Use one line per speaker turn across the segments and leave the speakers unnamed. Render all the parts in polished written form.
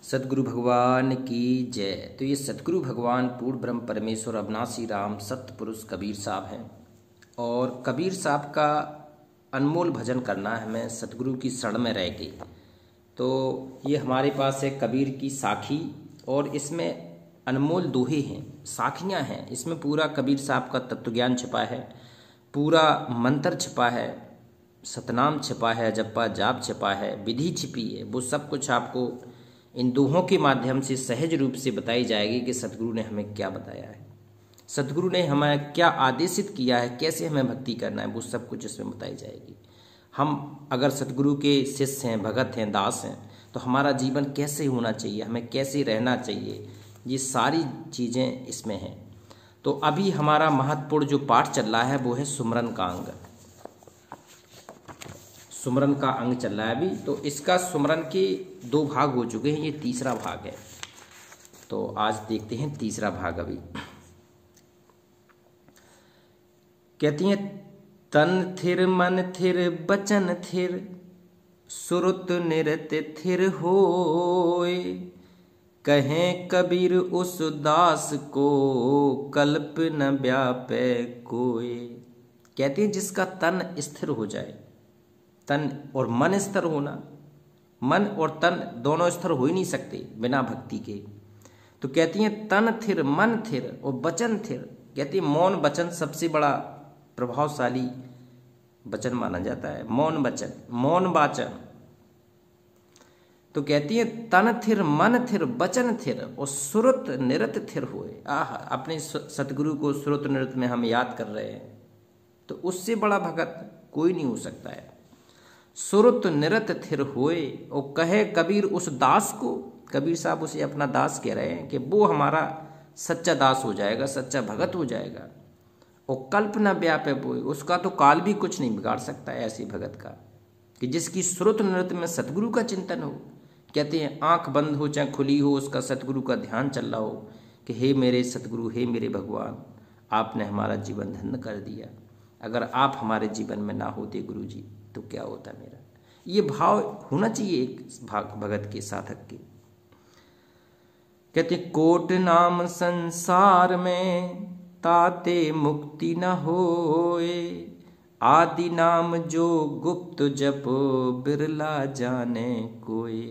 सतगुरु भगवान की जय। तो ये सतगुरु भगवान पूर्ण ब्रह्म परमेश्वर अविनाशी राम सतपुरुष कबीर साहब हैं और कबीर साहब का अनमोल भजन करना है हमें सतगुरु की शरण में रह के। तो ये हमारे पास है कबीर की साखी और इसमें अनमोल दोहे हैं, साखियाँ हैं। इसमें पूरा कबीर साहब का तत्वज्ञान छिपा है, पूरा मंत्र छिपा है, सतनाम छिपा है, जप्पा जाप छिपा है, विधि छिपी है। वो सब कुछ आपको इन दोहों के माध्यम से सहज रूप से बताई जाएगी कि सतगुरु ने हमें क्या बताया है, सतगुरु ने हमें क्या आदेशित किया है, कैसे हमें भक्ति करना है, वो सब कुछ इसमें बताई जाएगी। हम अगर सतगुरु के शिष्य हैं, भगत हैं, दास हैं, तो हमारा जीवन कैसे होना चाहिए, हमें कैसे रहना चाहिए, ये सारी चीज़ें इसमें हैं। तो अभी हमारा महत्वपूर्ण जो पाठ चल रहा है वो है सुमरन का अंग। सुमरन का अंग चल रहा है अभी। तो इसका सुमरन के 2 भाग हो चुके हैं, ये तीसरा भाग है। तो आज देखते हैं तीसरा भाग। अभी कहती हैं तन थिर मन थिर बचन थिर सुरत निरत थिर होए, कहें कबीर उस दास को कल्प न व्यापे कोय। कहते हैं जिसका तन स्थिर हो जाए, तन और मन स्थिर होना, मन और तन दोनों स्थिर हो ही नहीं सकते बिना भक्ति के। तो कहती हैं तन थिर मन थिर और वचन थिर। कहती है मौन वचन सबसे बड़ा प्रभावशाली वचन माना जाता है, मौन वचन, मौन वाचन। तो कहती है तन थिर मन थिर वचन थिर और सुरत निरत थिर होए। अपने सतगुरु को सुरत निरत में हम याद कर रहे हैं, तो उससे बड़ा भगत कोई नहीं हो सकता है। सुरत निरत थिर होए और कहे कबीर उस दास को, कबीर साहब उसे अपना दास कह रहे हैं कि वो हमारा सच्चा दास हो जाएगा, सच्चा भगत हो जाएगा। और कल्पना व्यापे बोए, उसका तो काल भी कुछ नहीं बिगाड़ सकता है ऐसे भगत का, कि जिसकी सुरत निरत में सतगुरु का चिंतन हो। कहते हैं आंख बंद हो चाहे खुली हो, उसका सतगुरु का ध्यान चल रहा हो कि हे मेरे सतगुरु, हे मेरे भगवान, आपने हमारा जीवन धन्य कर दिया। अगर आप हमारे जीवन में ना होते गुरु जी तो क्या होता मेरा। ये भाव होना चाहिए एक भगत के, साधक के। कहते कोट नाम संसार में ताते मुक्ति न होए, आदि नाम जो गुप्त जप बिरला जाने कोई।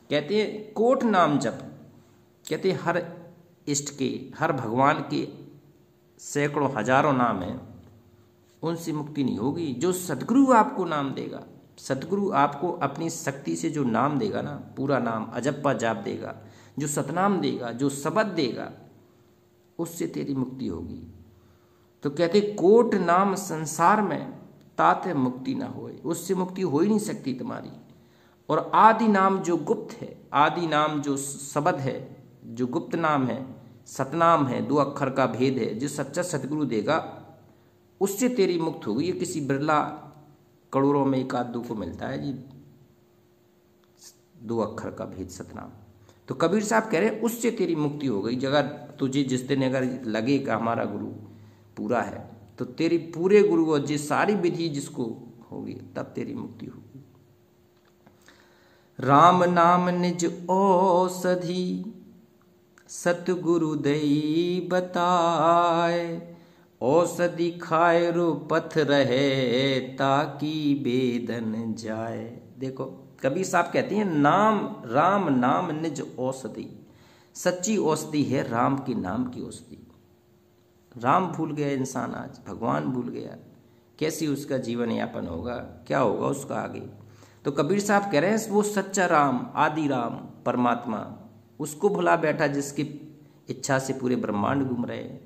कहते हैं कोट नाम जप, कहते हैं हर इष्ट के, हर भगवान के सैकड़ों हजारों नाम हैं, उनसे मुक्ति नहीं होगी। जो सतगुरु आपको नाम देगा, सतगुरु आपको अपनी शक्ति से जो नाम देगा ना, पूरा नाम अजप्पा जाप देगा, जो सतनाम देगा, जो शब्द देगा, उससे तेरी मुक्ति होगी। तो कहते कोट नाम संसार में ताते मुक्ति ना होए, उससे मुक्ति हो ही नहीं सकती तुम्हारी। और आदि नाम जो गुप्त है, आदि नाम जो शब्द है, जो गुप्त नाम है, सतनाम है, 2 अक्षर का भेद है, जो सच्चा सतगुरु देगा उससे तेरी मुक्त होगी। ये किसी बिरला करोड़ों में 1-2 को मिलता है जी, 2 अक्षर का भेद सतनाम। तो कबीर साहब कह रहे हैं उससे तेरी मुक्ति हो गई। अगर तुझे जिस दिन अगर लगेगा हमारा गुरु पूरा है, तो तेरी पूरे गुरु और जिस सारी विधि जिसको होगी तब तेरी मुक्ति होगी। राम नाम निज औषधि सतगुरु दई बताए, औषधि खाए रो पथ रहे ताकि बेदन जाए। देखो कबीर साहब कहते हैं नाम, राम नाम निज औषधि, सच्ची औषधि है राम के नाम की औषधि। राम भूल गया इंसान, आज भगवान भूल गया, कैसी उसका जीवन यापन होगा, क्या होगा उसका आगे। तो कबीर साहब कह रहे हैं वो सच्चा राम, आदि राम परमात्मा, उसको भुला बैठा जिसकी इच्छा से पूरे ब्रह्मांड घूम रहे हैं।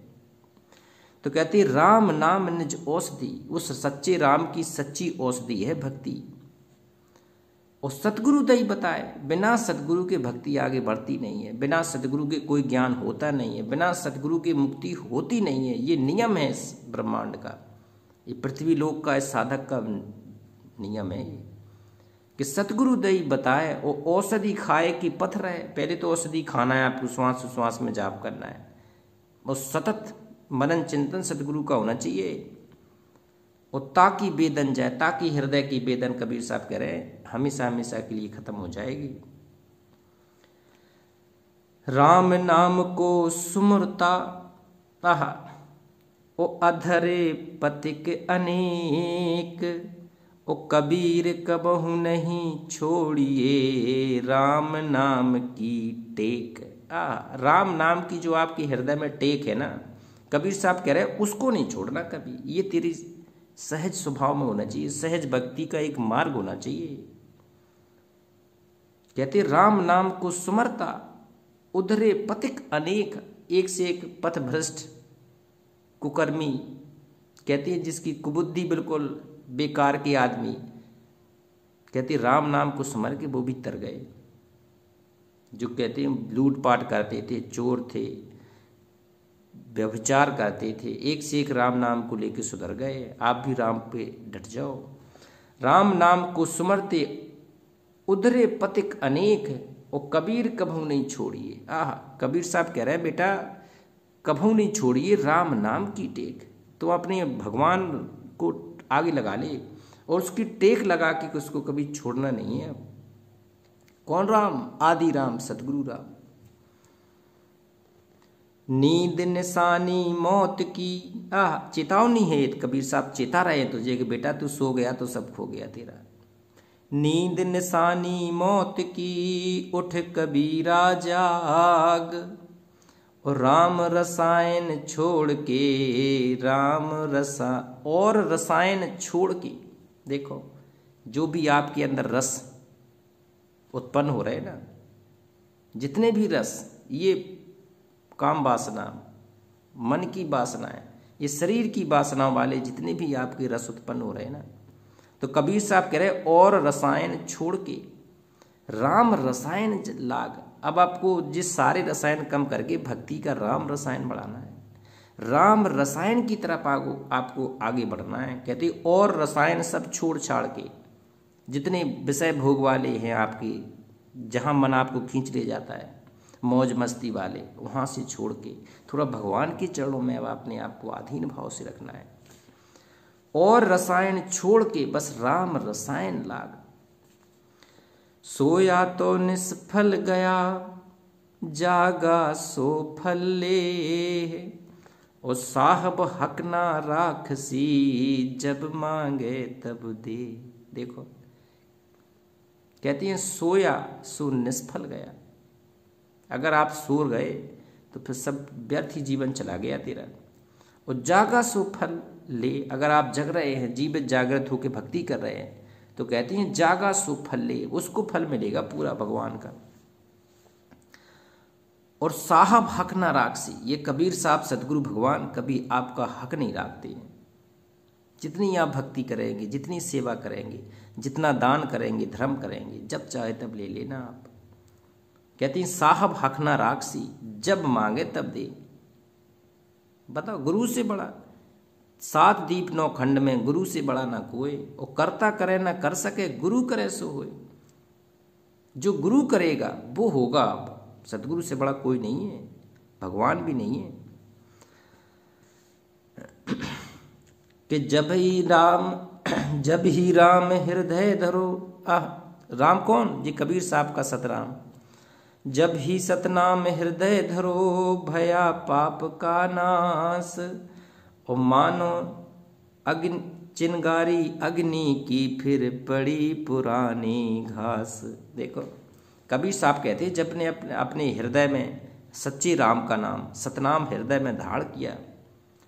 तो कहते हैं राम नाम निज औषधि, उस सच्चे राम की सच्ची औषधि है भक्ति। और सतगुरु दई बताए, बिना सतगुरु के भक्ति आगे बढ़ती नहीं है, बिना सतगुरु के कोई ज्ञान होता नहीं है, बिना सतगुरु की मुक्ति होती नहीं है। ये नियम है इस ब्रह्मांड का, ये पृथ्वी लोक का, इस साधक का नियम है ये, कि सतगुरु दई बताए और औषधि खाए कि पथ रहे। पहले तो औषधि खाना है आपको, श्वास श्वास में जाप करना है, और सतत मनन चिंतन सतगुरु का होना चाहिए। और ताकि बेदन जाए, ताकि हृदय की बेदन, कबीर साहब कह रहे हैं हमेशा हमेशा के लिए खत्म हो जाएगी। राम नाम को सुमरता आहा ओ अधरे पथिक अनेक, ओ कबीर कबहु नहीं छोड़िए राम नाम की टेक। राम नाम की जो आपकी हृदय में टेक है ना, कबीर साहब कह रहे हैं उसको नहीं छोड़ना कभी। ये तेरी सहज स्वभाव में होना चाहिए, सहज भक्ति का एक मार्ग होना चाहिए। कहते राम नाम को सुमरता उधरे पथिक अनेक, एक से एक पथ भ्रष्ट कुकर्मी, कहते हैं जिसकी कुबुद्धि बिल्कुल बेकार के आदमी, कहते राम नाम को सुमर के वो भी तर गए। जो कहते हैं लूटपाट करते थे, चोर थे, व्यभिचार करते थे, एक से एक राम नाम को लेकर सुधर गए। आप भी राम पे डट जाओ। राम नाम को सुमरते उधरे पथिक अनेक, और कबीर कभू नहीं छोड़िए। कबीर साहब कह रहे हैं बेटा कभू नहीं छोड़िए राम नाम की टेक। तो अपने भगवान को आगे लगा ले और उसकी टेक लगा के उसको कभी छोड़ना नहीं है। कौन राम? आदि राम, सतगुरु राम। नींद निशानी मौत की, चेतावनी है कबीर साहब, चेता रहे तुझे कि बेटा तू सो गया तो सब खो गया तेरा। नींद निशानी मौत की, उठ कबीरा जाग, और राम रसायन छोड़ के, राम रसायन छोड़ के। देखो जो भी आपके अंदर रस उत्पन्न हो रहे हैं ना, जितने भी रस, ये काम वासना, मन की वासनाएं, ये शरीर की वासनाओं वाले जितने भी आपके रस उत्पन्न हो रहे हैं ना, तो कबीर साहब कह रहे और रसायन छोड़ के राम रसायन लाग। अब आपको जिस सारे रसायन कम करके भक्ति का राम रसायन बढ़ाना है, राम रसायन की तरफ आपको आगे बढ़ना है। कहते और रसायन सब छोड़ छाड़ के, जितने विषय भोग वाले हैं आपके, जहां मन आपको खींच ले जाता है, मौज मस्ती वाले, वहां से छोड़ के थोड़ा भगवान के चरणों में अब अपने आप को अधीन भाव से रखना है। और रसायन छोड़ के बस राम रसायन लाग। सोया तो निष्फल गया, जागा सो फल ले, और साहब हक ना राखसी, जब मांगे तब दे। देखो कहती हैं सोया सो निष्फल गया। अगर आप सो गए तो फिर सब व्यर्थ ही जीवन चला गया तेरा। और जागा सो फल ले, अगर आप जग रहे हैं, जीवित जागृत होकर भक्ति कर रहे हैं, तो कहते हैं जागा सो फल ले, उसको फल मिलेगा पूरा भगवान का। और साहब हक ना राखसी, ये कबीर साहब सतगुरु भगवान कभी आपका हक नहीं राखते हैं। जितनी आप भक्ति करेंगे, जितनी सेवा करेंगे, जितना दान करेंगे, धर्म करेंगे, जब चाहे तब ले लेना आप। कहते हैं साहब हक ना राखसी, जब मांगे तब दे। बताओ गुरु से बड़ा, 7 दीप 9 खंड में गुरु से बड़ा ना कोई। और करता करे ना कर सके, गुरु करे सो होए। जो गुरु करेगा वो होगा। सतगुरु से बड़ा कोई नहीं है, भगवान भी नहीं है। कि जब ही राम हृदय धरो। राम कौन? जी कबीर साहब का सतराम। जब ही सतनाम हृदय धरो, भया पाप का नाश, और मानो अग्नि चिंगारी अग्नि की, फिर पड़ी पुरानी घास। देखो कबीर साहब कहते हैं जब ने अपने हृदय में सच्चे राम का नाम सतनाम हृदय में धारण किया,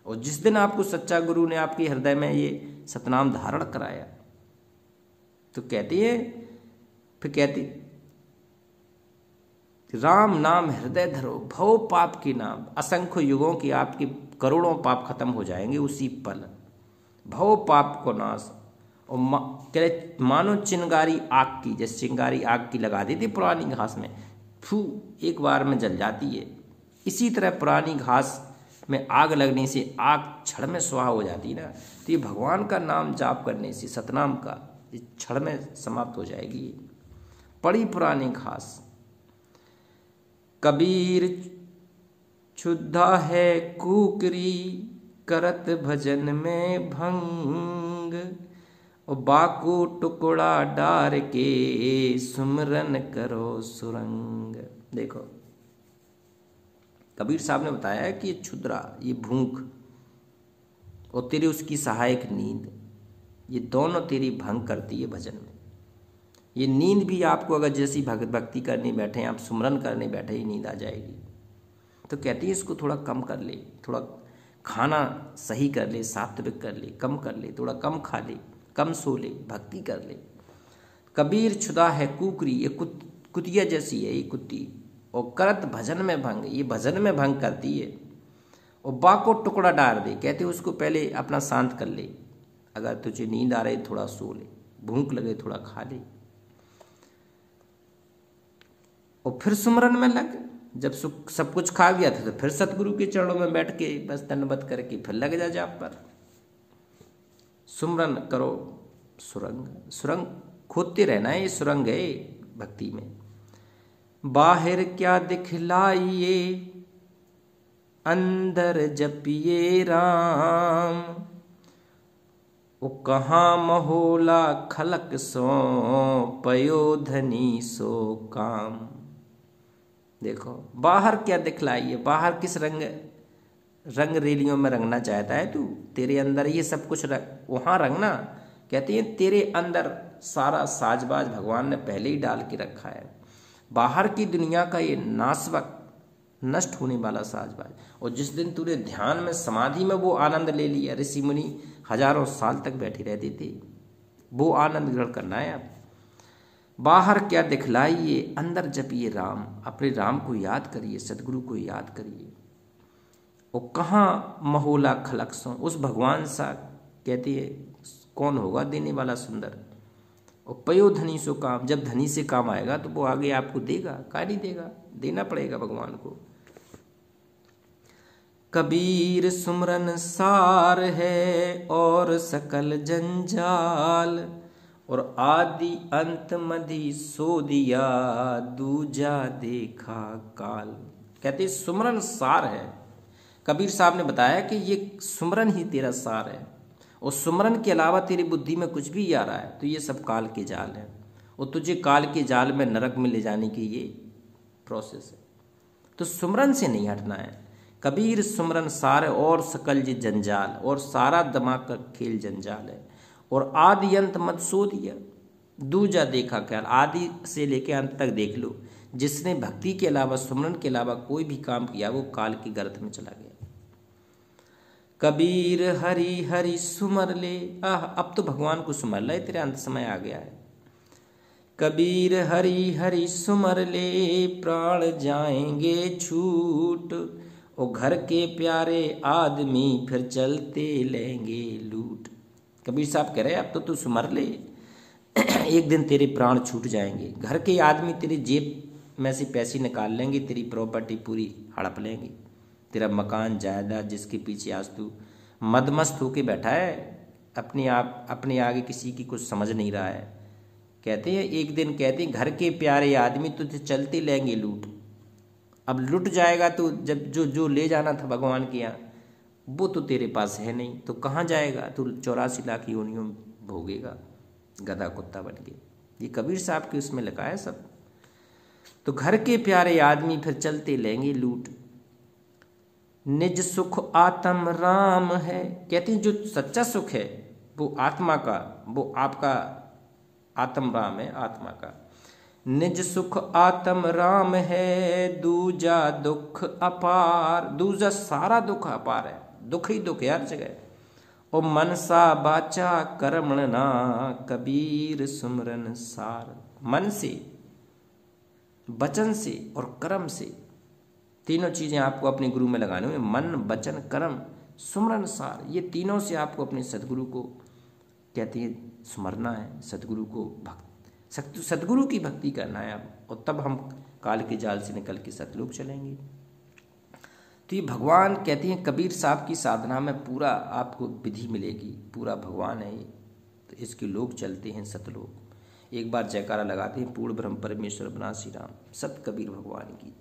और जिस दिन आपको सच्चा गुरु ने आपके हृदय में ये सतनाम धारण कराया, तो कहते हैं फिर कहते राम नाम हृदय धरो, भव पाप के नाम, असंख्य युगों के आपके करोड़ों पाप खत्म हो जाएंगे उसी पल। भव पाप को नाश। और मानो चिंगारी आग की, जैसे चिंगारी आग की लगा देती पुरानी घास में, फू एक बार में जल जाती है, इसी तरह पुरानी घास में आग लगने से आग क्षण में स्वाहा हो जाती है ना। तो ये भगवान का नाम जाप करने से, सतनाम का, ये क्षण में समाप्त हो जाएगी। पड़ी पुरानी घास। कबीर क्षुद्धा है कुकरी, करत भजन में भंग, और बाकू टुकड़ा डार के, सुमरन करो सुरंग। देखो कबीर साहब ने बताया कि ये क्षुद्रा, ये भूख और तेरी उसकी सहायक नींद, ये दोनों तेरी भंग करती है भजन में। ये नींद भी आपको अगर जैसी भक्ति करने बैठे, आप सुमरन करने बैठे ही नींद आ जाएगी। तो कहती है इसको थोड़ा कम कर ले, थोड़ा खाना सही कर ले, सात्विक कर ले, कम कर ले, थोड़ा कम खा ले, कम सो ले, भक्ति कर ले। कबीर क्षुधा है कुकरी, ये कुतिया जैसी है ये कुत्ती, और करत भजन में भंग, ये भजन में भंग करती है। और बा को टुकड़ा डाल दे, कहते उसको पहले अपना शांत कर ले, अगर तुझे नींद आ रही थोड़ा सो ले, भूख लगे थोड़ा खा ले, और फिर सुमरन में लग। जब सब कुछ खा गया था तो फिर सतगुरु के चरणों में बैठ के बस दंडवत करके फिर लग जा जाप पर। सुमरन करो, सुरंग खोदते रहना है, ये सुरंग है भक्ति में। बाहर क्या दिखलाइए, अंदर जपिए राम, वो कहाँ महोला खलक सो, पयो धनी सो काम। देखो बाहर क्या दिखलाइए, बाहर किस रंग रेलियों में रंगना चाहता है तू, तेरे अंदर ये सब कुछ वहां रंगना। कहते हैं तेरे अंदर सारा साजबाज भगवान ने पहले ही डाल के रखा है। बाहर की दुनिया का ये नासवक, नष्ट होने वाला साजबाज, और जिस दिन तूने ध्यान में समाधि में वो आनंद ले लिया, ऋषि मुनि हजारों साल तक बैठे रहते थे, वो आनंद ग्रहण करना है अब। बाहर क्या दिखलाइए, अंदर जपिए राम, अपने राम को याद करिए, सदगुरु को याद करिए। और कहाँ महोला खलक सो, उस भगवान सा कहती है कौन होगा देने वाला सुंदर। और पयो धनी सो काम, जब धनी से काम आएगा तो वो आगे आपको देगा, का नहीं देगा, देना पड़ेगा भगवान को। कबीर सुमरन सार है और सकल जंजाल, और आदि अंत मधि सो दिया, दूजा देखा काल। कहते सुमरन सार है। कबीर साहब ने बताया कि ये सुमरन ही तेरा सार है, और सुमरन के अलावा तेरी बुद्धि में कुछ भी आ रहा है तो ये सब काल के जाल है, और तुझे काल के जाल में नरक में ले जाने की ये प्रोसेस है। तो सुमरन से नहीं हटना है। कबीर सुमरन सार और सकल जी जंजाल, और सारा दिमाग का खेल जंजाल है। और आदि अंत मत सो दिया, दूजा देखा ख्याल, आदि से लेके अंत तक देख लो। जिसने भक्ति के अलावा, सुमरन के अलावा कोई भी काम किया वो काल की गर्त में चला गया। कबीर हरि हरि सुमर ले, अब तो भगवान को सुमर ले, तेरे अंत समय आ गया है। कबीर हरि हरि सुमर ले, प्राण जाएंगे छूट, और घर के प्यारे आदमी फिर चलते लेंगे लूट। कबीर साहब कह रहे अब तो तू सुमर ले, एक दिन तेरे प्राण छूट जाएंगे, घर के आदमी तेरी जेब में से पैसे निकाल लेंगे, तेरी प्रॉपर्टी पूरी हड़प लेंगे, तेरा मकान जायदाद जिसके पीछे आज तू मदमस्त होके बैठा है, अपने आगे किसी की कुछ समझ नहीं रहा है। कहते हैं एक दिन, कहते हैं घर के प्यारे आदमी तुझे चलते लेंगे लूट। अब लुट जाएगा तो जब जो ले जाना था भगवान के यहाँ वो तो तेरे पास है नहीं, तो कहाँ जाएगा, तो 84 लाख योनियों भोगेगा गधा कुत्ता बन के। ये कबीर साहब के उसमें लिखा है सब। तो घर के प्यारे आदमी फिर चलते लेंगे लूट, निज सुख आत्म राम है। कहते हैं जो सच्चा सुख है वो आत्मा का, वो आपका आत्म राम है, आत्मा का। निज सुख आत्म राम है, दूजा दुख अपार, दूजा सारा दुख अपार है, दुख ही दुख है हर जगह। और मनसा बाचा कर्मण ना, कबीर सुमरन सार। मन से, वचन से और कर्म से, तीनों चीजें आपको अपने गुरु में लगानी है। मन वचन कर्म सुमरन सार, ये तीनों से आपको अपने सदगुरु को कहते हैं स्मरना है, सदगुरु को सदगुरु की भक्ति करना है अब, और तब हम काल के जाल से निकल के सतलोक चलेंगे। तो ये भगवान कहते हैं कबीर साहब की साधना में पूरा आपको विधि मिलेगी, पूरा भगवान है ये। तो इसके लोग चलते हैं सतलोक। एक बार जयकारा लगाते हैं, पूर्ण ब्रह्म परमेश्वर विनाशी राम, सत कबीर भगवान की।